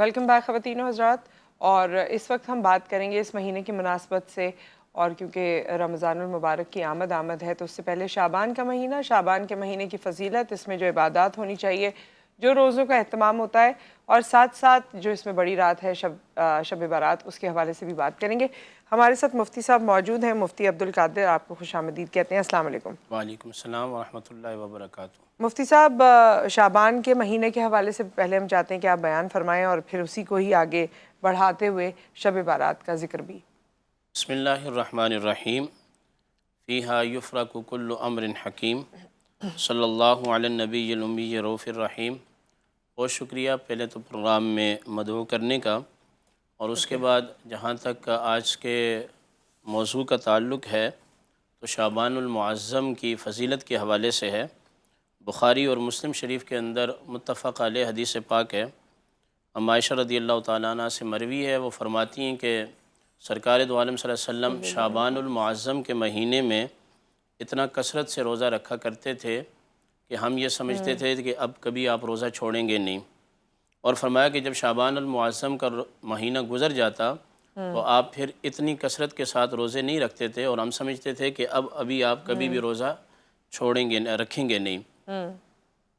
Welcome back خواتین و حضرات. اور اس وقت ہم بات کریں گے اس مہینے کی مناسبت سے، اور کیونکہ رمضان المبارک کی آمد ہے تو اس سے پہلے شعبان کا مہینہ، شعبان کے مہینے کی فضیلت، اس میں جو عبادات ہونی چاہیے، جو روزوں کا اہتمام ہوتا ہے، اور ساتھ ساتھ جو اس میں بڑی رات ہے شب برات، اس کے حوالے سے بھی بات کریں گے. ہمارے ساتھ مفتی صاحب موجود ہیں. مفتی عبدالقادر، آپ کو خوش آمدید کہتے ہیں. السلام علیکم. وعلیکم السلام ورحمۃ اللہ وبرکاتہ. مفتی صاحب، شعبان کے مہینے کے حوالے سے پہلے ہم چاہتے ہیں کہ آپ بیان فرمائیں اور پھر اسی کو ہی آگے بڑھاتے ہوئے شب بارات کا ذکر بھی. بسم اللہ الرحمن الرحیم. فیہا یفرق کل امر حکیم. صلی اللہ علی النبی الامی رؤوف الرحیم. بہت شکریہ پہلے تو پروگرام میں مدعو کرنے کا، اور اس کے بعد جہاں تک آج کے موضوع کا تعلق ہے تو شعبان المعظم کی فضیلت کے حوالے سے ہے. بخاری اور مسلم شریف کے اندر متفق علیہ حدیث پاک ہے. عائشہ رضی اللہ تعالیٰ عنہ سے مروی ہے، وہ فرماتی ہیں کہ سرکار دو عالم صلی اللہ علیہ وسلم شعبان المعظم کے مہینے میں اتنا کثرت سے روزہ رکھا کرتے تھے کہ ہم یہ سمجھتے تھے کہ اب کبھی آپ روزہ چھوڑیں گے نہیں. اور فرمایا کہ جب شعبان المعظم کا مہینہ گزر جاتا تو آپ پھر اتنی کثرت کے ساتھ روزے نہیں رکھتے تھے، اور ہم سمجھتے تھے کہ ابھی آپ کبھی بھی روزہ چھوڑیں گے، رکھیں گے نہیں.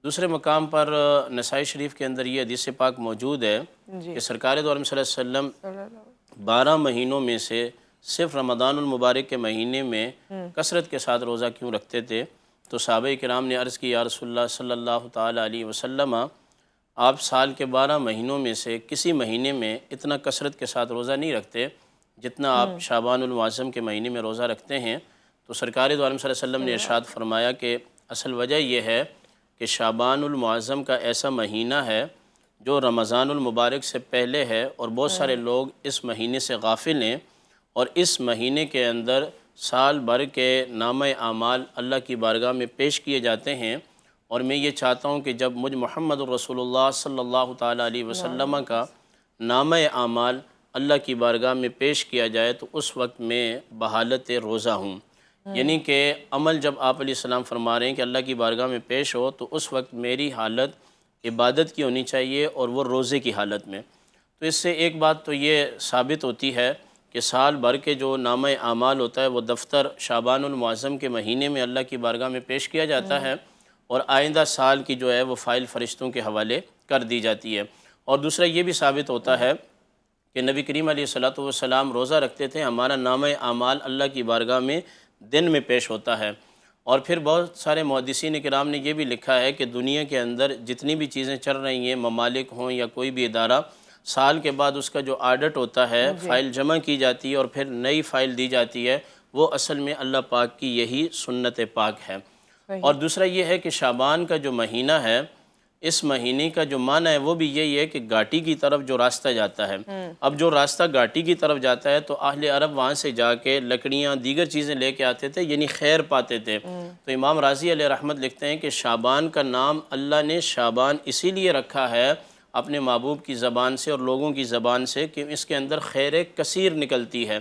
دوسرے مقام پر نسائی شریف کے اندر یہ حدیث پاک موجود ہے کہ سرکار دو عالم صلی اللہ علیہ وسلم 12 مہینوں میں سے صرف رمضان المبارک کے مہینے میں کثرت کے ساتھ روزہ کیوں رکھتے تھے؟ تو صحابہ کرام نے عرض کی، یا رسول اللہ صلی اللہ تعالیٰ علیہ وسلم، آپ سال کے 12 مہینوں میں سے کسی مہینے میں اتنا کثرت کے ساتھ روزہ نہیں رکھتے جتنا آپ شعبان المعظم کے مہینے میں روزہ رکھتے ہیں. تو سرکار دو عالم صلی اللہ علیہ وسلم نے ارشاد فرمایا کہ اصل وجہ یہ ہے کہ شعبان المعظم کا ایسا مہینہ ہے جو رمضان المبارک سے پہلے ہے، اور بہت سارے لوگ اس مہینے سے غافل ہیں، اور اس مہینے کے اندر سال بھر کے نامہ اعمال اللہ کی بارگاہ میں پیش کیے جاتے ہیں. اور میں یہ چاہتا ہوں کہ جب مجھ محمد الرسول اللہ صلی اللہ تعالیٰ علیہ وسلم کا نامہ اعمال اللہ کی بارگاہ میں پیش کیا جائے تو اس وقت میں بحالت روزہ ہوں. یعنی کہ عمل جب آپ علیہ السلام فرما رہے ہیں کہ اللہ کی بارگاہ میں پیش ہو تو اس وقت میری حالت عبادت کی ہونی چاہیے، اور وہ روزے کی حالت میں. تو اس سے ایک بات تو یہ ثابت ہوتی ہے کہ سال بھر کے جو نامہ اعمال ہوتا ہے وہ دفتر شعبان المعظم کے مہینے میں اللہ کی بارگاہ میں پیش کیا جاتا ہے، اور آئندہ سال کی جو ہے وہ فائل فرشتوں کے حوالے کر دی جاتی ہے. اور دوسرا یہ بھی ثابت ہوتا ہے کہ نبی کریم علیہ الصلوۃ والسلام روزہ رکھتے تھے، ہمارا نامہ اعمال اللہ کی بارگاہ میں دن میں پیش ہوتا ہے. اور پھر بہت سارے محدثین کرام نے یہ بھی لکھا ہے کہ دنیا کے اندر جتنی بھی چیزیں چل رہی ہیں، ممالک ہوں یا کوئی بھی ادارہ، سال کے بعد اس کا جو آڈٹ ہوتا ہے، فائل جمع کی جاتی ہے اور پھر نئی فائل دی جاتی ہے، وہ اصل میں اللہ پاک کی یہی سنت پاک ہے. اور دوسرا یہ ہے کہ شعبان کا جو مہینہ ہے، اس مہینے کا جو معنی ہے وہ بھی یہی ہے کہ گھاٹی کی طرف جو راستہ جاتا ہے. اب جو راستہ گھاٹی کی طرف جاتا ہے تو اہل عرب وہاں سے جا کے لکڑیاں دیگر چیزیں لے کے آتے تھے، یعنی خیر پاتے تھے. تو امام راضی علیہ رحمت لکھتے ہیں کہ شعبان کا نام اللہ نے شعبان اسی لیے رکھا ہے اپنے محبوب کی زبان سے اور لوگوں کی زبان سے کہ اس کے اندر خیر کثیر نکلتی ہے،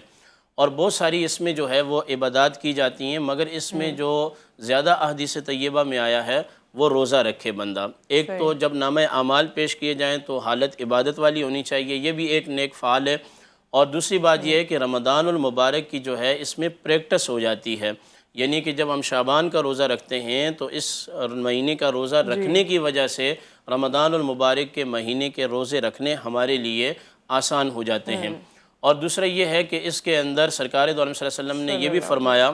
اور بہت ساری اس میں جو ہے وہ عبادات کی جاتی ہیں. مگر اس میں جو زیادہ احادیث طیبہ میں آیا ہے وہ روزہ رکھے بندہ. ایک تو جب نامہ اعمال پیش کیے جائیں تو حالت عبادت والی ہونی چاہیے، یہ بھی ایک نیک فعال ہے. اور دوسری بات یہ ہے کہ رمضان المبارک کی جو ہے اس میں پریکٹس ہو جاتی ہے، یعنی کہ جب ہم شعبان کا روزہ رکھتے ہیں تو اس مہینے کا روزہ رکھنے کی وجہ سے رمضان المبارک کے مہینے کے روزے رکھنے ہمارے لیے آسان ہو جاتے ہیں. اور دوسرا یہ ہے کہ اس کے اندر سرکار دو عالم صلی اللہ علیہ وسلم نے یہ بھی فرمایا،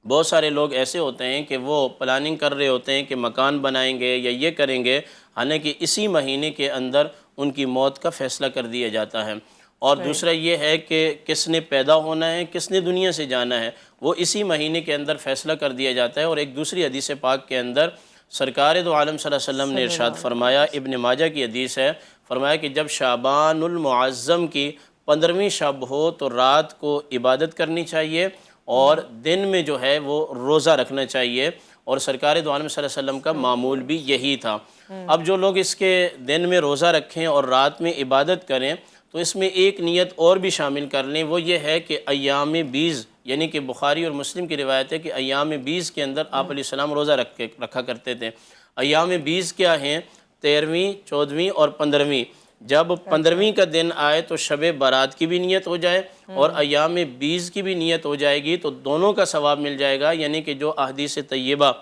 بہت سارے لوگ ایسے ہوتے ہیں کہ وہ پلاننگ کر رہے ہوتے ہیں کہ مکان بنائیں گے یا یہ کریں گے، حالانکہ اسی مہینے کے اندر ان کی موت کا فیصلہ کر دیا جاتا ہے. اور دوسرا یہ ہے کہ کس نے پیدا ہونا ہے، کس نے دنیا سے جانا ہے، وہ اسی مہینے کے اندر فیصلہ کر دیا جاتا ہے. اور ایک دوسری حدیث پاک کے اندر سرکار دو عالم صلی اللہ علیہ وسلم نے ارشاد فرمایا، ابن ماجہ کی حدیث ہے، فرمایا کہ جب شعبان المعظم کی 15ویں شب ہو تو رات کو عبادت کرنی چاہیے اور دن میں جو ہے وہ روزہ رکھنا چاہیے. اور سرکار دو عالم صلی اللہ علیہ وسلم کا معمول بھی یہی تھا. اب جو لوگ اس کے دن میں روزہ رکھیں اور رات میں عبادت کریں تو اس میں ایک نیت اور بھی شامل کر لیں، وہ یہ ہے کہ ایام 20، یعنی کہ بخاری اور مسلم کی روایت ہے کہ ایام 20 کے اندر آپ علیہ السلام روزہ رکھا کرتے تھے. ایام 20 کیا ہیں؟ 13ویں، 14ویں اور 15ویں. جب 15ویں کا دن آئے تو شب برات کی بھی نیت ہو جائے اور ایام بیز کی بھی نیت ہو جائے گی تو دونوں کا ثواب مل جائے گا. یعنی کہ جو احادیث طیبہ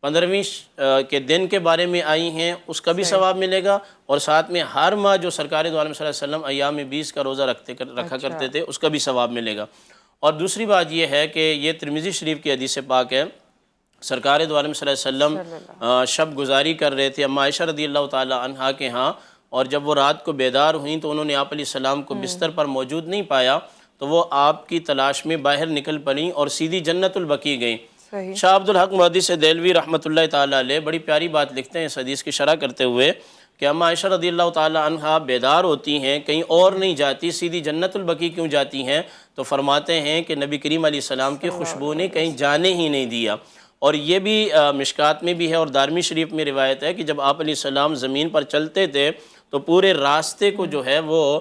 15ویں کے دن کے بارے میں آئی ہیں اس کا بھی ثواب ملے گا، اور ساتھ میں ہر ماہ جو سرکار دو عالم صلی اللہ علیہ وسلم ایام بیز کا روزہ رکھا کرتے تھے اس کا بھی ثواب ملے گا. اور دوسری بات یہ ہے کہ یہ ترمذی شریف کی حدیث پاک ہے، سرکار دو عالم صلی اللہ علیہ وسلم شب گزاری کر رہے تھے اما عائشہ رضی اللہ تعالی عنہا کے ہاں، اور جب وہ رات کو بیدار ہوئیں تو انہوں نے آپ علیہ السلام کو بستر پر موجود نہیں پایا تو وہ آپ کی تلاش میں باہر نکل پڑیں اور سیدھی جنت البقیع گئیں. شاہ عبد الحق محدث دہلوی رحمۃ اللہ تعالی علیہ بڑی پیاری بات لکھتے ہیں اس حدیث کی شرح کرتے ہوئے کہ اما عائشہ رضی اللہ تعالی عنہا بیدار ہوتی ہیں، کہیں اور نہیں جاتی، سیدھی جنت البقیع کیوں جاتی ہیں؟ تو فرماتے ہیں کہ نبی کریم علیہ السلام کی خوشبو نے کہیں جانے ہی نہیں دیا. اور یہ بھی مشکات میں بھی ہے اور دارمی شریف میں روایت ہے کہ جب آپ علیہ السلام زمین پر چلتے تھے تو پورے راستے کو جو ہے وہ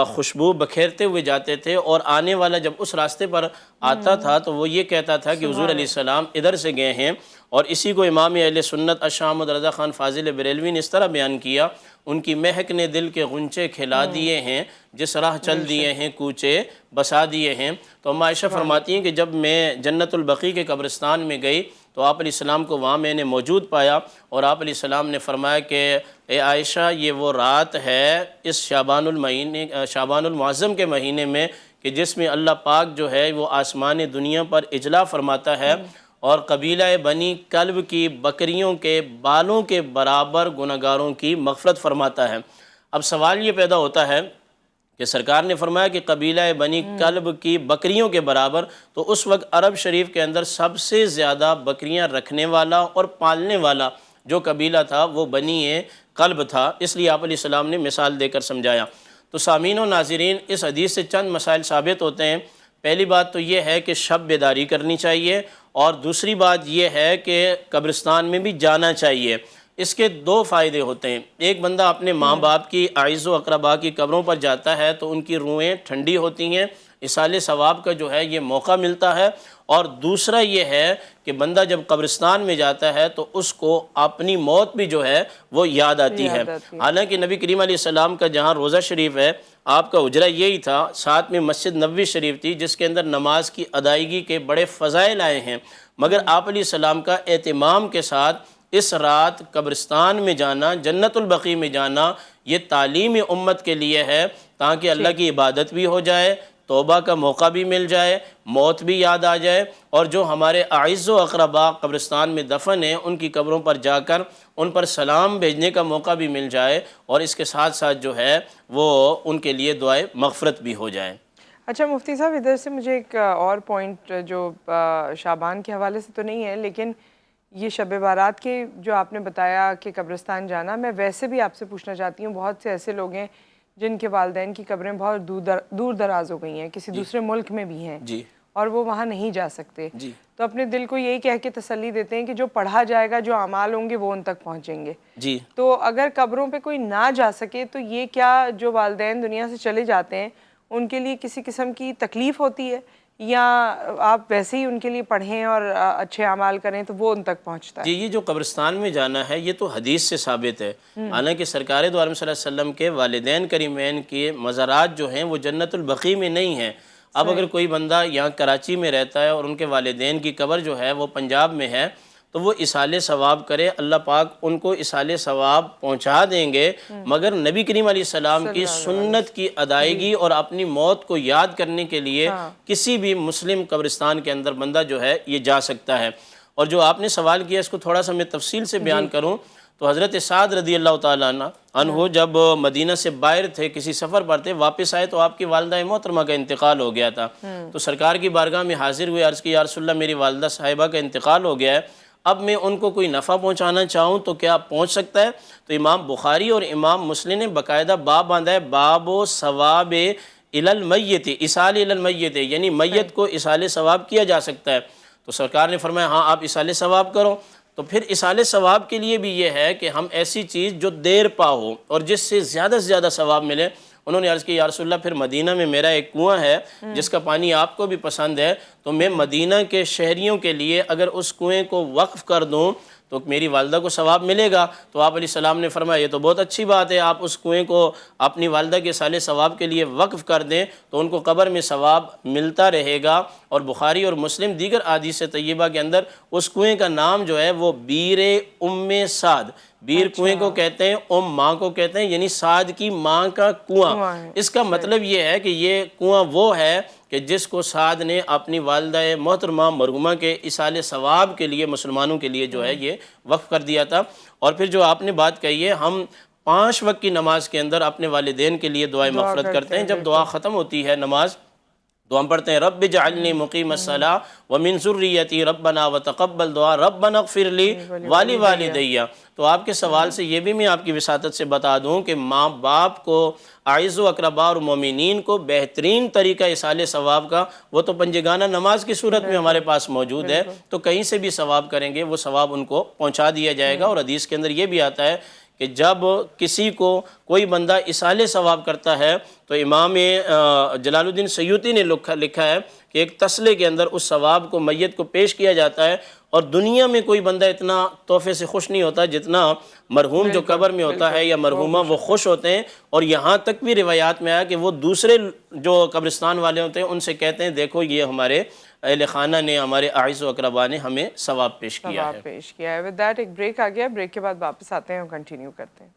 خوشبو بکھیرتے ہوئے جاتے تھے، اور آنے والا جب اس راستے پر آتا تھا تو وہ یہ کہتا تھا کہ حضور علیہ السلام ادھر سے گئے ہیں. اور اسی کو امام اہل سنت شاہ احمد رضا خان فاضل بریلوی نے اس طرح بیان کیا، ان کی مہک نے دل کے غنچے کھلا دیے ہیں، جس راہ چل دیے ہیں کوچے بسا دیے ہیں. تو اما عائشہ فرماتی ہیں کہ جب میں جنت البقیع کے قبرستان میں گئی تو آپ علیہ السلام کو وہاں میں نے موجود پایا، اور آپ علیہ السلام نے فرمایا کہ اے عائشہ یہ وہ رات ہے اس شعبان المعظم کے مہینے میں کہ جس میں اللہ پاک جو ہے وہ آسمان دنیا پر اجلا فرماتا ہے اور قبیلہ بنی کلب کی بکریوں کے بالوں کے برابر گنہگاروں کی مغفرت فرماتا ہے. اب سوال یہ پیدا ہوتا ہے کہ سرکار نے فرمایا کہ قبیلہ بنی کلب کی بکریوں کے برابر، تو اس وقت عرب شریف کے اندر سب سے زیادہ بکریاں رکھنے والا اور پالنے والا جو قبیلہ تھا وہ بنی کلب تھا. اس لیے آپ علیہ السلام نے مثال دے کر سمجھایا. تو سامعین و ناظرین، اس حدیث سے چند مسائل ثابت ہوتے ہیں. پہلی بات تو یہ ہے کہ شب بیداری کرنی چاہیے، اور دوسری بات یہ ہے کہ قبرستان میں بھی جانا چاہیے. اس کے دو فائدے ہوتے ہیں. ایک بندہ اپنے ماں باپ کی اعز و اقربا کی قبروں پر جاتا ہے تو ان کی روحیں ٹھنڈی ہوتی ہیں، اصال ثواب کا جو ہے یہ موقع ملتا ہے. اور دوسرا یہ ہے کہ بندہ جب قبرستان میں جاتا ہے تو اس کو اپنی موت بھی جو ہے وہ یاد آتی ہے. حالانکہ نبی کریم علیہ السلام کا جہاں روزہ شریف ہے آپ کا حجرہ یہی تھا، ساتھ میں مسجد نبوی شریف تھی جس کے اندر نماز کی ادائیگی کے بڑے فضائل آئے ہیں، مگر آپ علیہ السلام کا اہتمام کے ساتھ اس رات قبرستان میں جانا، جنت البقیع میں جانا، یہ تعلیم امت کے لیے ہے تاکہ اللہ کی عبادت بھی ہو جائے، توبہ کا موقع بھی مل جائے، موت بھی یاد آ جائے، اور جو ہمارے اعز و اقربا قبرستان میں دفن ہیں ان کی قبروں پر جا کر ان پر سلام بھیجنے کا موقع بھی مل جائے، اور اس کے ساتھ ساتھ جو ہے وہ ان کے لیے دعائے مغفرت بھی ہو جائے. اچھا مفتی صاحب، ادھر سے مجھے ایک اور پوائنٹ جو شعبان کے حوالے سے تو نہیں ہے لیکن یہ شب بارات کے جو آپ نے بتایا کہ قبرستان جانا، میں ویسے بھی آپ سے پوچھنا چاہتی ہوں، بہت سے ایسے لوگ ہیں جن کے والدین کی قبریں بہت دور دراز ہو گئی ہیں، کسی دوسرے ملک میں بھی ہیں اور وہ وہاں نہیں جا سکتے، تو اپنے دل کو یہی کہہ کے تسلی دیتے ہیں کہ جو پڑھا جائے گا، جو اعمال ہوں گے وہ ان تک پہنچیں گے. تو اگر قبروں پہ کوئی نہ جا سکے تو یہ کیا جو والدین دنیا سے چلے جاتے ہیں ان کے لیے کسی قسم کی تکلیف ہوتی ہے، یا آپ ویسے ہی ان کے لیے پڑھیں اور اچھے اعمال کریں تو وہ ان تک پہنچتا ہے؟ یہ جو قبرستان میں جانا ہے یہ تو حدیث سے ثابت ہے. حالانکہ سرکار دو عالم صلی اللہ علیہ وسلم کے والدین کریمین کے مزارات جو ہیں وہ جنت البقیع میں نہیں ہیں. اب اگر کوئی بندہ یہاں کراچی میں رہتا ہے اور ان کے والدین کی قبر جو ہے وہ پنجاب میں ہے تو وہ اصال ثواب کرے، اللہ پاک ان کو اصال ثواب پہنچا دیں گے، مگر نبی کریم علیہ السلام کی سنت کی ادائیگی اور اپنی موت کو یاد کرنے کے لیے کسی بھی مسلم قبرستان کے اندر بندہ جو ہے یہ جا سکتا ہے. اور جو آپ نے سوال کیا اس کو تھوڑا سا میں تفصیل سے بیان کروں تو حضرت سعد رضی اللہ تعالیٰ عنہ جب مدینہ سے باہر تھے، کسی سفر پر تھے، واپس آئے تو آپ کی والدہ محترمہ کا انتقال ہو گیا تھا. تو سرکار کی بارگاہ میں حاضر ہوئے، عرض کی یا رسول اللہ میری والدہ صاحبہ کا انتقال ہو گیا ہے، اب میں ان کو کوئی نفع پہنچانا چاہوں تو کیا پہنچ سکتا ہے؟ تو امام بخاری اور امام مسلم نے باقاعدہ باب باندھا ہے، باب و ثواب الی المیت، اصال الی المیت، یعنی میت کو اصال ثواب کیا جا سکتا ہے. تو سرکار نے فرمایا ہاں آپ اصال ثواب کرو. تو پھر اصال ثواب کے لیے بھی یہ ہے کہ ہم ایسی چیز جو دیر پا ہو اور جس سے زیادہ سے زیادہ ثواب ملے. انہوں نے عرض کی یا رسول اللہ پھر مدینہ میں میرا ایک کنواں ہے جس کا پانی آپ کو بھی پسند ہے، تو میں مدینہ کے شہریوں کے لیے اگر اس کنویں کو وقف کر دوں تو میری والدہ کو ثواب ملے گا۔ تو آپ علیہ السلام نے فرمایا یہ تو بہت اچھی بات ہے، آپ اس کنویں کو اپنی والدہ کے صالح ثواب کے لیے وقف کر دیں تو ان کو قبر میں ثواب ملتا رہے گا۔ اور بخاری اور مسلم دیگر احادیث طیبہ کے اندر اس کنویں کا نام جو ہے وہ بیر ام سعد، بیر کنویں کو کہتے ہیں، ماں کو کہتے ہیں، یعنی سعد کی ماں کا کنواں۔ اس کا مطلب یہ ہے کہ یہ کنواں وہ ہے کہ جس کو سعد نے اپنی والدہ محترمہ مرحومہ کے ایصال ثواب کے لیے، مسلمانوں کے لیے جو ہے یہ وقف کر دیا تھا۔ اور پھر جو آپ نے بات کہی ہے، ہم 5 وقت کی نماز کے اندر اپنے والدین کے لیے دعائے مغفرت کرتے ہیں۔ جب دعا ختم ہوتی ہے نماز تو ہم پڑھتے ہیں رب اجعلنی مقیم الصلاۃ ومن ذریتی ربنا وتقبل دعا ربنا اغفر لی ولوالدی۔ تو آپ کے سوال سے یہ بھی میں آپ کی وساطت سے بتا دوں کہ ماں باپ کو، اعز و اقرباء اور مومنین کو بہترین طریقہ ایصال ثواب کا وہ تو پنجگانہ نماز کی صورت میں ہمارے پاس موجود ہے، تو کہیں سے بھی ثواب کریں گے وہ ثواب ان کو پہنچا دیا جائے گا۔ اور حدیث کے اندر یہ بھی آتا ہے کہ جب کسی کو کوئی بندہ ایصال ثواب کرتا ہے تو امام جلال الدین سیوطی نے لکھا ہے کہ ایک تسلے کے اندر اس ثواب کو میت کو پیش کیا جاتا ہے، اور دنیا میں کوئی بندہ اتنا تحفے سے خوش نہیں ہوتا جتنا مرحوم جو قبر میں ہوتا ہے یا مرحومہ وہ خوش ہوتے ہیں۔ اور یہاں تک بھی روایات میں آیا کہ وہ دوسرے جو قبرستان والے ہوتے ہیں ان سے کہتے ہیں دیکھو یہ ہمارے اہل خانہ نے، ہمارے اعز و اقربا نے ہمیں ثواب پیش کیا ہے۔ ود دیٹ ایک بریک آ گیا، بریک کے بعد واپس آتے ہیں اور کنٹینیو کرتے ہیں۔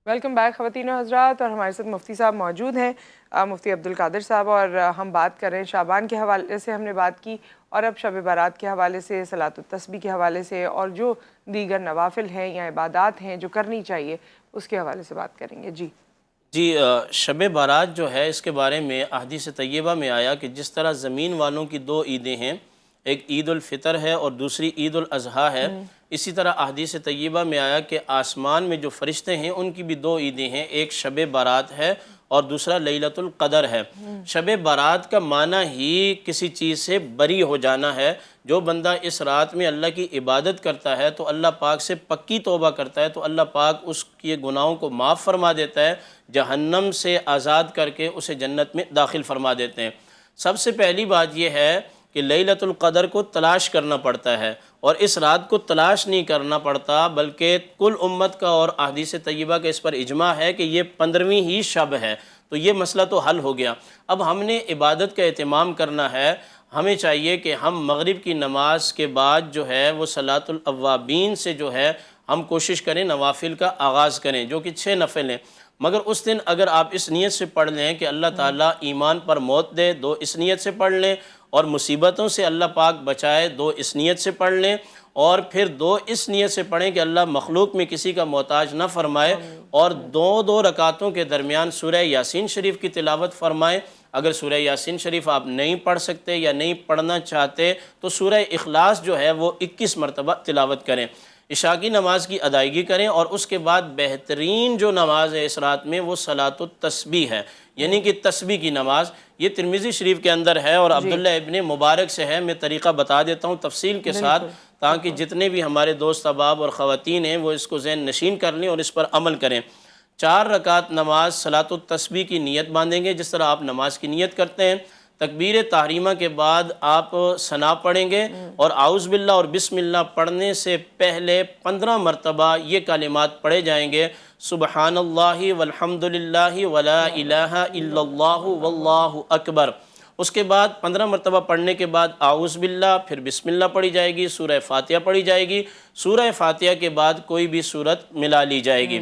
ویلکم بیک خواتین و حضرات، اور ہمارے ساتھ مفتی صاحب موجود ہیں، مفتی عبدالقادر صاحب، اور ہم بات کر رہے ہیں شعبان کے حوالے سے ہم نے بات کی، اور اب شب بارات کے حوالے سے، صلاۃ التسبیح کے حوالے سے، اور جو دیگر نوافل ہیں یا عبادات ہیں جو کرنی چاہیے اس کے حوالے سے بات کریں گے۔ جی شب بارات جو ہے اس کے بارے میں احادیث طیبہ میں آیا کہ جس طرح زمین والوں کی 2 عیدیں ہیں، ایک عید الفطر ہے اور دوسری عید الاضحیٰ ہے، اسی طرح احادیث طیبہ میں آیا کہ آسمان میں جو فرشتے ہیں ان کی بھی 2 عیدیں ہیں، ایک شب بارات ہے اور دوسرا لیلۃ القدر ہے۔ شب بارات کا معنی ہی کسی چیز سے بری ہو جانا ہے۔ جو بندہ اس رات میں اللہ کی عبادت کرتا ہے تو اللہ پاک سے پکی توبہ کرتا ہے تو اللہ پاک اس کے گناہوں کو معاف فرما دیتا ہے، جہنم سے آزاد کر کے اسے جنت میں داخل فرما دیتے ہیں۔ سب سے پہلی بات یہ ہے کہ لیلۃ القدر کو تلاش کرنا پڑتا ہے، اور اس رات کو تلاش نہیں کرنا پڑتا بلکہ کل امت کا اور احادیث طیبہ کا اس پر اجماع ہے کہ یہ 15ویں ہی شب ہے، تو یہ مسئلہ تو حل ہو گیا۔ اب ہم نے عبادت کا اہتمام کرنا ہے۔ ہمیں چاہیے کہ ہم مغرب کی نماز کے بعد جو ہے وہ صلاۃ الاوابین سے جو ہے ہم کوشش کریں نوافل کا آغاز کریں، جو کہ 6 نفل ہیں۔ مگر اس دن اگر آپ اس نیت سے پڑھ لیں کہ اللہ تعالیٰ ایمان پر موت دے، 2 اس نیت سے پڑھ لیں، اور مصیبتوں سے اللہ پاک بچائے، 2 اس نیت سے پڑھ لیں، اور پھر 2 اس نیت سے پڑھیں کہ اللہ مخلوق میں کسی کا محتاج نہ فرمائے، اور 2 رکعتوں کے درمیان سورہ یاسین شریف کی تلاوت فرمائیں۔ اگر سورہ یاسین شریف آپ نہیں پڑھ سکتے یا نہیں پڑھنا چاہتے تو سورہ اخلاص جو ہے وہ 21 مرتبہ تلاوت کریں۔ عشاء کی نماز کی ادائیگی کریں، اور اس کے بعد بہترین جو نماز ہے اس رات میں وہ صلاۃ التسبیح ہے، یعنی کہ تسبیح کی نماز۔ یہ ترمذی شریف کے اندر ہے اور عبداللہ ابن مبارک سے ہے۔ میں طریقہ بتا دیتا ہوں تفصیل کے ساتھ تاکہ جتنے بھی ہمارے دوست احباب اور خواتین ہیں وہ اس کو ذہن نشین کر لیں اور اس پر عمل کریں۔ 4 رکعت نماز صلاۃ التسبیح کی نیت باندھیں گے، جس طرح آپ نماز کی نیت کرتے ہیں۔ تکبیر تحریمہ کے بعد آپ ثنا پڑھیں گے، اور اعوذ باللہ اور بسم اللہ پڑھنے سے پہلے 15 مرتبہ یہ کلمات پڑھے جائیں گے، سبحان اللہ والحمد للہ ولا الہ الا اللہ واللہ اکبر۔ اس کے بعد 15 مرتبہ پڑھنے کے بعد اعوذ باللہ، پھر بسم اللہ پڑھی جائے گی، سورہ فاتحہ پڑھی جائے گی، سورہ فاتحہ کے بعد کوئی بھی سورت ملا لی جائے گی۔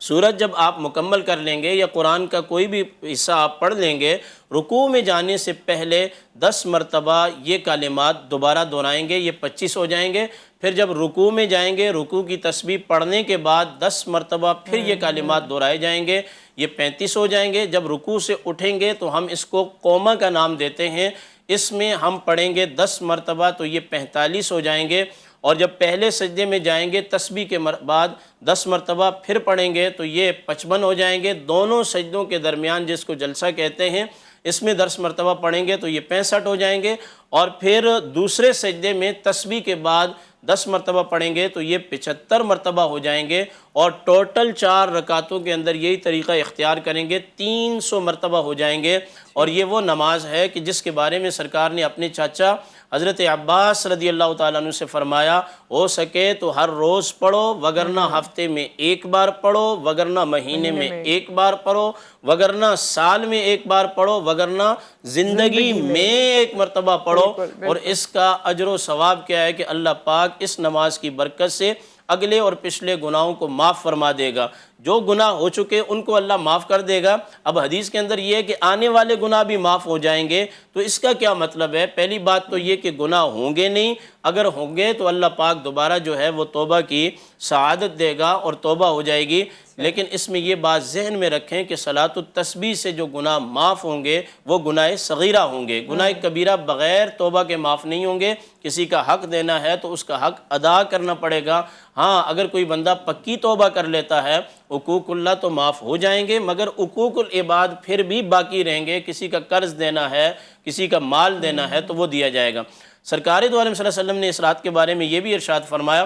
سورت جب آپ مکمل کر لیں گے یا قرآن کا کوئی بھی حصہ آپ پڑھ لیں گے، رکوع میں جانے سے پہلے 10 مرتبہ یہ کلمات دوبارہ دہرائیں گے، یہ 25 ہو جائیں گے۔ پھر جب رکوع میں جائیں گے، رکوع کی تسبیح پڑھنے کے بعد 10 مرتبہ پھر یہ کلمات دہرائے جائیں گے، یہ 35 ہو جائیں گے۔ جب رکوع سے اٹھیں گے تو ہم اس کو قومہ کا نام دیتے ہیں، اس میں ہم پڑھیں گے 10 مرتبہ تو یہ 45 ہو جائیں گے۔ اور جب پہلے سجدے میں جائیں گے تسبیح کے بعد 10 مرتبہ پھر پڑھیں گے تو یہ 55 ہو جائیں گے۔ دونوں سجدوں کے درمیان جس کو جلسہ کہتے ہیں اس میں 10 مرتبہ پڑھیں گے تو یہ 65 ہو جائیں گے، اور پھر دوسرے سجدے میں تسبیح کے بعد 10 مرتبہ پڑھیں گے تو یہ 75 مرتبہ ہو جائیں گے، اور ٹوٹل 4 رکعتوں کے اندر یہی طریقہ اختیار کریں گے 300 مرتبہ ہو جائیں گے۔ اور یہ وہ نماز ہے کہ جس کے بارے میں سرکار نے اپنے چاچا حضرت عباس رضی اللہ تعالیٰ عنہ سے فرمایا، ہو سکے تو ہر روز پڑھو، وگرنہ ہفتے میں ایک بار پڑھو، وگرنہ مہینے میں ایک بار پڑھو، وگرنہ سال میں ایک بار پڑھو، وگرنہ زندگی میں ایک مرتبہ پڑھو۔ اور اس کا اجر و ثواب کیا ہے کہ اللہ پاک اس نماز کی برکت سے اگلے اور پچھلے گناہوں کو معاف فرما دے گا۔ جو گناہ ہو چکے ان کو اللہ معاف کر دے گا۔ اب حدیث کے اندر یہ ہے کہ آنے والے گناہ بھی معاف ہو جائیں گے، تو اس کا کیا مطلب ہے؟ پہلی بات تو یہ کہ گناہ ہوں گے نہیں، اگر ہوں گے تو اللہ پاک دوبارہ جو ہے وہ توبہ کی سعادت دے گا اور توبہ ہو جائے گی۔ لیکن اس میں یہ بات ذہن میں رکھیں کہ صلاۃ التسبیح سے جو گناہ معاف ہوں گے وہ گناہ صغیرہ ہوں گے، گناہ کبیرہ بغیر توبہ کے معاف نہیں ہوں گے۔ کسی کا حق دینا ہے تو اس کا حق ادا کرنا پڑے گا۔ ہاں اگر کوئی بندہ پکی توبہ کر لیتا ہے، حقوق اللہ تو معاف ہو جائیں گے، مگر حقوق العباد پھر بھی باقی رہیں گے۔ کسی کا قرض دینا ہے، کسی کا مال دینا ہے تو وہ دیا جائے گا۔ سرکار دو عالم صلی اللہ علیہ وسلم نے اس رات کے بارے میں یہ بھی ارشاد فرمایا،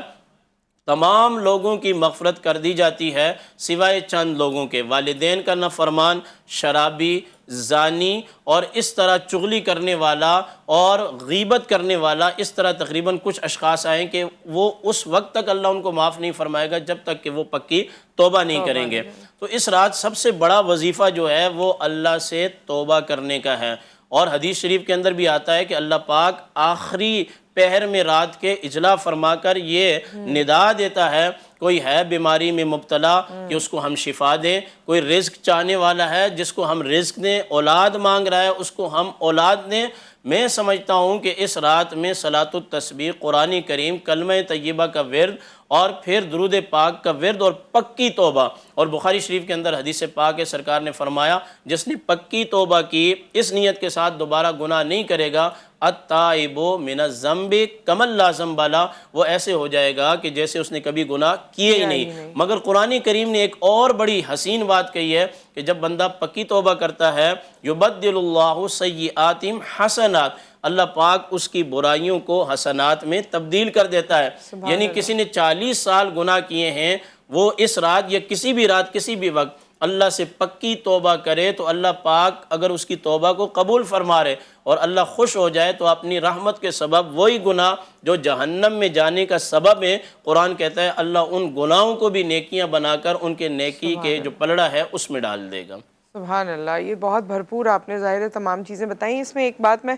تمام لوگوں کی مغفرت کر دی جاتی ہے سوائے چند لوگوں کے، والدین کا نافرمان، شرابی، زانی، اور اس طرح چغلی کرنے والا اور غیبت کرنے والا۔ اس طرح تقریباً کچھ اشخاص آئیں کہ وہ اس وقت تک اللہ ان کو معاف نہیں فرمائے گا جب تک کہ وہ پکی توبہ نہیں کریں گے۔ تو اس رات سب سے بڑا وظیفہ جو ہے وہ اللہ سے توبہ کرنے کا ہے، اور حدیث شریف کے اندر بھی آتا ہے کہ اللہ پاک آخری پہر میں رات کے اجلا فرما کر یہ ندا دیتا ہے، کوئی ہے بیماری میں مبتلا کہ اس کو ہم شفا دیں، کوئی رزق چاہنے والا ہے جس کو ہم رزق دیں، اولاد مانگ رہا ہے اس کو ہم اولاد دیں۔ میں سمجھتا ہوں کہ اس رات میں صلاۃ التسبیح، قرآن کریم، کلمہ طیبہ کا ورد، اور پھر درود پاک کا ورد، اور پکی توبہ۔ اور بخاری شریف کے اندر حدیث پاک ہے، سرکار نے فرمایا جس نے پکی توبہ کی، اس نیت کے ساتھ دوبارہ گناہ نہیں کرے گا، التائب من الذنب کمن لا ذنب لہ، وہ ایسے ہو جائے گا کہ جیسے اس نے کبھی گناہ کیے ہی نہیں۔ مگر قرآن کریم نے ایک اور بڑی حسین بات کہی ہے کہ جب بندہ پکی توبہ کرتا ہے، یبدل اللہ سیئاتہم حسنات، اللہ پاک اس کی برائیوں کو حسنات میں تبدیل کر دیتا ہے۔ یعنی کسی نے 40 سال گناہ کیے ہیں، وہ اس رات یا کسی بھی رات کسی بھی وقت اللہ سے پکی توبہ کرے تو اللہ پاک اگر اس کی توبہ کو قبول فرما رہے اور اللہ خوش ہو جائے تو اپنی رحمت کے سبب وہی گناہ جو جہنم میں جانے کا سبب ہے، قرآن کہتا ہے اللہ ان گناہوں کو بھی نیکیاں بنا کر ان کے نیکی کے جو پلڑا ہے اس میں ڈال دے گا۔ سبحان اللہ، یہ بہت بھرپور آپ نے ظاہر تمام چیزیں بتائیں۔ اس میں ایک بات میں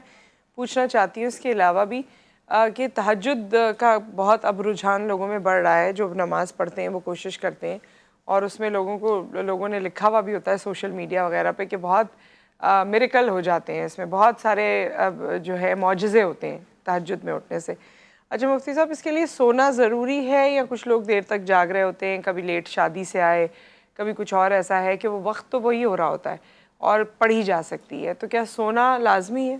پوچھنا چاہتی ہوں اس کے علاوہ بھی کہ تہجد کا بہت اب رجحان لوگوں میں بڑھ رہا ہے، جو نماز پڑھتے ہیں وہ کوشش کرتے ہیں، اور اس میں لوگوں نے لکھا ہوا بھی ہوتا ہے سوشل میڈیا وغیرہ پہ کہ بہت میریکل ہو جاتے ہیں، اس میں بہت سارے جو ہے معجزے ہوتے ہیں تہجد میں اٹھنے سے۔ اچھا مفتی صاحب، اس کے لیے سونا ضروری ہے یا کچھ لوگ دیر تک جاگ رہے ہوتے ہیں، کبھی لیٹ شادی سے آئے، کبھی کچھ اور ایسا ہے کہ وہ وقت تو وہی ہو رہا ہوتا ہے اور پڑھی جا سکتی ہے، تو کیا سونا لازمی ہے؟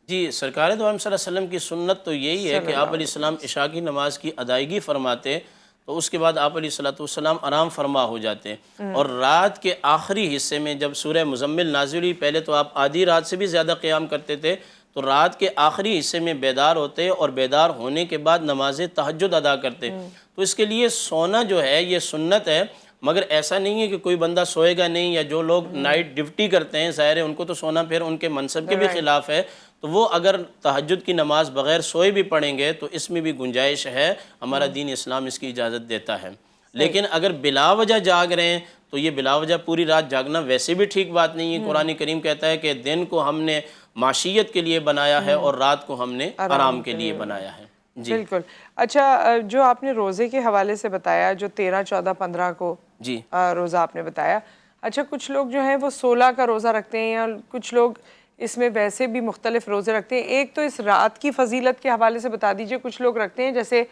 جی، سرکار دو عالم صلی اللہ علیہ وسلم کی سنت تو یہی ہے کہ آپ علیہ السلام عشاء کی نماز کی ادائیگی فرماتے تو اس کے بعد آپ علیہ السلام آرام فرما ہو جاتے، اور رات کے آخری حصے میں جب سورہ مزمل نازل ہوئی، پہلے تو آپ آدھی رات سے بھی زیادہ قیام کرتے تھے، تو رات کے آخری حصے میں بیدار ہوتے اور بیدار ہونے کے بعد نماز تہجد ادا کرتے۔ تو اس کے لیے سونا جو ہے یہ سنت ہے، مگر ایسا نہیں ہے کہ کوئی بندہ سوئے گا نہیں، یا جو لوگ نائٹ ڈیوٹی کرتے ہیں ظاہر ہے ان کو تو سونا پھر ان کے منصب کے بھی خلاف ہے، تو وہ اگر تہجد کی نماز بغیر سوئے بھی پڑھیں گے تو اس میں بھی گنجائش ہے، ہمارا دین اسلام اس کی اجازت دیتا ہے۔ لیکن اگر بلا وجہ جاگ رہے ہیں تو یہ بلا وجہ پوری رات جاگنا ویسے بھی ٹھیک بات نہیں ہے۔ قرآن کریم کہتا ہے کہ دن کو ہم نے معیشت کے لیے بنایا ہے اور رات کو ہم نے آرام کے لیے بنایا ہے۔ جی بالکل۔ اچھا، جو آپ نے روزے کے حوالے سے بتایا، جو 13، 14، 15 کو جی روزہ آپ نے بتایا، اچھا کچھ لوگ جو ہیں وہ 16 کا روزہ رکھتے ہیں، یا کچھ لوگ اس میں ویسے بھی مختلف روزے رکھتے ہیں۔ ایک تو اس رات کی فضیلت کے حوالے سے بتا دیجئے، کچھ لوگ رکھتے ہیں جیسے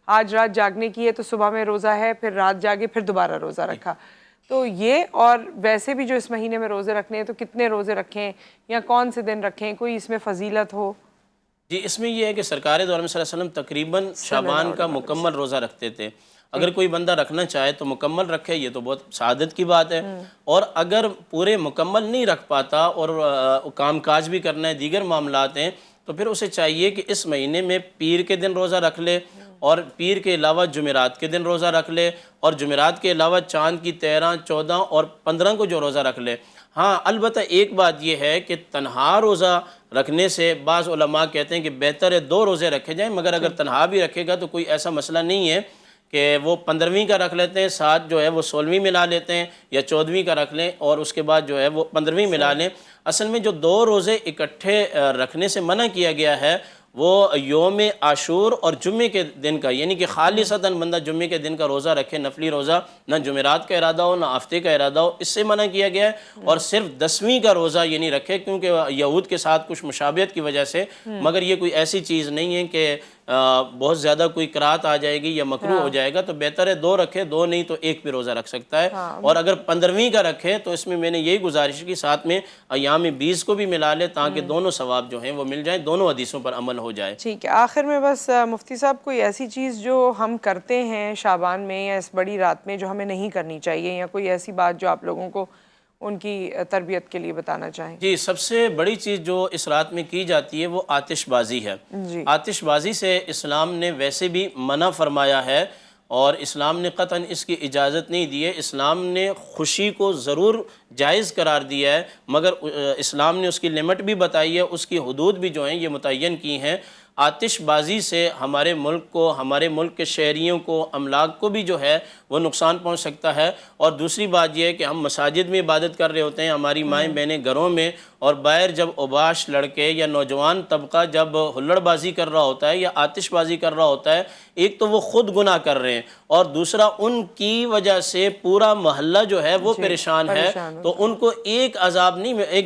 آج رات جاگنے کی ہے تو صبح میں روزہ ہے، پھر رات جاگے پھر دوبارہ روزہ رکھا، تو یہ، اور ویسے بھی جو اس مہینے میں روزے رکھنے ہیں تو کتنے روزے رکھیں یا کون سے دن رکھیں، کوئی اس میں فضیلت ہو؟ جی اس میں یہ ہے کہ سرکار دو عالم صلی اللہ علیہ وسلم تقریباً شعبان کا مکمل روزہ رکھتے تھے. اگر کوئی بندہ رکھنا چاہے تو مکمل رکھے، یہ تو بہت سعادت کی بات ہے. اور اگر پورے مکمل نہیں رکھ پاتا اور کام کاج بھی کرنا ہے، دیگر معاملات ہیں، تو پھر اسے چاہیے کہ اس مہینے میں پیر کے دن روزہ رکھ لے، اور پیر کے علاوہ جمعرات کے دن روزہ رکھ لے، اور جمعرات کے علاوہ چاند کی 13، 14 اور 15 کو جو روزہ رکھ لے. ہاں البتہ ایک بات یہ ہے کہ تنہا روزہ رکھنے سے بعض علماء کہتے ہیں کہ بہتر ہے 2 روزے رکھے جائیں، مگر اگر تنہا بھی رکھے گا تو کوئی ایسا مسئلہ نہیں ہے کہ وہ 15ویں کا رکھ لیتے ہیں، ساتھ جو ہے وہ 16ویں ملا لیتے ہیں، یا 14ویں کا رکھ لیں اور اس کے بعد جو ہے وہ 15ویں ملا لیں. اصل میں جو 2 روزے اکٹھے رکھنے سے منع کیا گیا ہے وہ یوم عاشور اور جمعے کے دن کا، یعنی کہ خالصتاً بندہ جمعے کے دن کا روزہ رکھے، نفلی روزہ، نہ جمعرات کا ارادہ ہو نہ ہفتے کا ارادہ ہو، اس سے منع کیا گیا ہے. اور صرف 10ویں کا روزہ یعنی رکھے، کیونکہ یہود کے ساتھ کچھ مشابہت کی وجہ سے، مگر یہ کوئی ایسی چیز نہیں ہے کہ بہت زیادہ کوئی کراہت آ جائے گی یا مکروہ ہو جائے گا. تو بہتر ہے 2 رکھے، 2 نہیں تو 1 بھی روزہ رکھ سکتا ہے. اور اگر 15ویں کا رکھے تو اس میں نے یہی گزارش کی ساتھ میں ایام 20 کو بھی ملا لے، تاکہ دونوں ثواب جو ہیں وہ مل جائیں، دونوں حدیثوں پر عمل ہو جائے. ٹھیک ہے. آخر میں بس مفتی صاحب کوئی ایسی چیز جو ہم کرتے ہیں شعبان میں یا اس بڑی رات میں جو ہمیں نہیں کرنی چاہیے، یا کوئی ایسی بات جو آپ لوگوں کو ان کی تربیت کے لیے بتانا چاہیں؟ جی سب سے بڑی چیز جو اس رات میں کی جاتی ہے وہ آتش بازی ہے. آتش بازی سے اسلام نے ویسے بھی منع فرمایا ہے، اور اسلام نے قطعاً اس کی اجازت نہیں دی ہے. اسلام نے خوشی کو ضرور جائز قرار دیا ہے، مگر اسلام نے اس کی لمٹ بھی بتائی ہے، اس کی حدود بھی جو ہیں یہ متعین کی ہیں. آتش بازی سے ہمارے ملک کو، ہمارے ملک کے شہریوں کو، املاک کو بھی جو ہے وہ نقصان پہنچ سکتا ہے. اور دوسری بات یہ ہے کہ ہم مساجد میں عبادت کر رہے ہوتے ہیں، ہماری مائیں بہنیں گھروں میں، اور باہر جب اوباش لڑکے یا نوجوان طبقہ جب ہلڑ بازی کر رہا ہوتا ہے یا آتش بازی کر رہا ہوتا ہے، ایک تو وہ خود گناہ کر رہے ہیں، اور دوسرا ان کی وجہ سے پورا محلہ جو ہے وہ پریشان ہے. تو ان کو ایک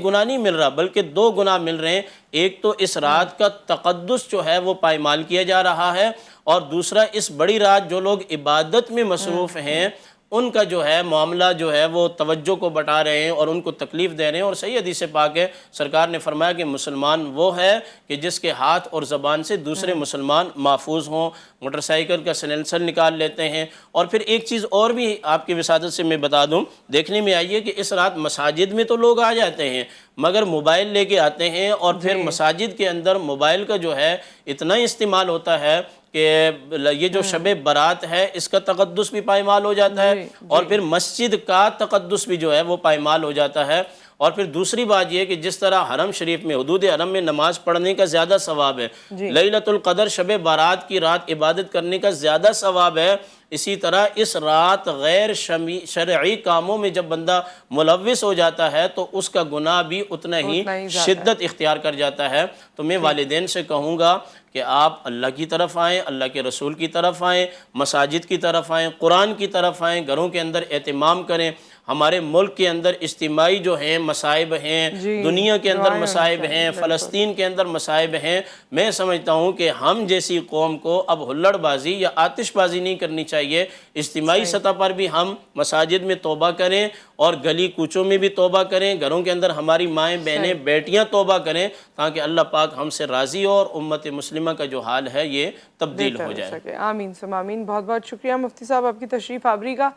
گناہ نہیں مل رہا بلکہ 2 گناہ مل رہے ہیں. ایک تو اس رات کا تقدس جو ہے وہ پائمال کیا جا رہا ہے، اور دوسرا اس بڑی رات جو لوگ عبادت میں مصروف ہیں ان کا جو ہے معاملہ جو ہے وہ توجہ کو بٹا رہے ہیں اور ان کو تکلیف دے رہے ہیں. اور صحیح حدیث پاک ہے، سرکار نے فرمایا کہ مسلمان وہ ہے کہ جس کے ہاتھ اور زبان سے دوسرے مسلمان محفوظ ہوں. موٹر سائیکل کا سلنسر نکال لیتے ہیں. اور پھر ایک چیز اور بھی آپ کی وسادت سے میں بتا دوں، دیکھنے میں آئی ہے کہ اس رات مساجد میں تو لوگ آ جاتے ہیں، مگر موبائل لے کے آتے ہیں، اور پھر مساجد کے اندر موبائل کا جو ہے اتنا استعمال ہوتا ہے کہ یہ جو شب برات ہے اس کا تقدس بھی پائمال ہو جاتا ہے، اور پھر مسجد کا تقدس بھی جو ہے وہ پائمال ہو جاتا ہے. اور پھر دوسری بات یہ کہ جس طرح حرم شریف میں، حدود حرم میں نماز پڑھنے کا زیادہ ثواب ہے، لیلۃ القدر شب برات کی رات عبادت کرنے کا زیادہ ثواب ہے، اسی طرح اس رات غیر شرعی کاموں میں جب بندہ ملوث ہو جاتا ہے تو اس کا گناہ بھی اتنا ہی شدت اختیار کر جاتا ہے. تو میں والدین سے کہوں گا کہ آپ اللہ کی طرف آئیں، اللہ کے رسول کی طرف آئیں، مساجد کی طرف آئیں، قرآن کی طرف آئیں، گھروں کے اندر اہتمام کریں. ہمارے ملک کے اندر اجتماعی جو ہیں مصائب ہیں، دنیا کے اندر مصائب ہیں، فلسطین کے اندر مصائب ہیں. میں سمجھتا ہوں کہ ہم جیسی قوم کو اب ہلڑ بازی یا آتش بازی نہیں کرنی چاہیے. اجتماعی سطح پر بھی ہم مساجد میں توبہ کریں، اور گلی کوچوں میں بھی توبہ کریں، گھروں کے اندر ہماری مائیں بہنیں بیٹیاں توبہ کریں، تاکہ اللہ پاک ہم سے راضی ہو اور امت مسلمہ کا جو حال ہے یہ تبدیل ہو جائے. آمین ثم آمین. بہت بہت شکریہ مفتی صاحب آپ کی تشریف آوری کا.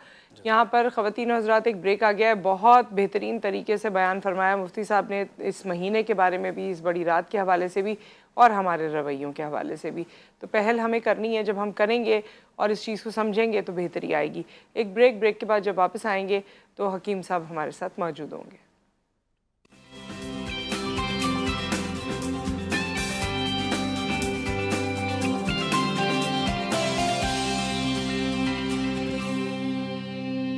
یہاں پر خواتین و حضرات ایک بریک آ گیا ہے. بہت بہترین طریقے سے بیان فرمایا مفتی صاحب نے، اس مہینے کے بارے میں بھی، اس بڑی رات کے حوالے سے بھی، اور ہمارے رویوں کے حوالے سے بھی. تو پہل ہمیں کرنی ہے، جب ہم کریں گے اور اس چیز کو سمجھیں گے تو بہتری آئے گی. ایک بریک کے بعد جب واپس آئیں گے تو حکیم صاحب ہمارے ساتھ موجود ہوں گے.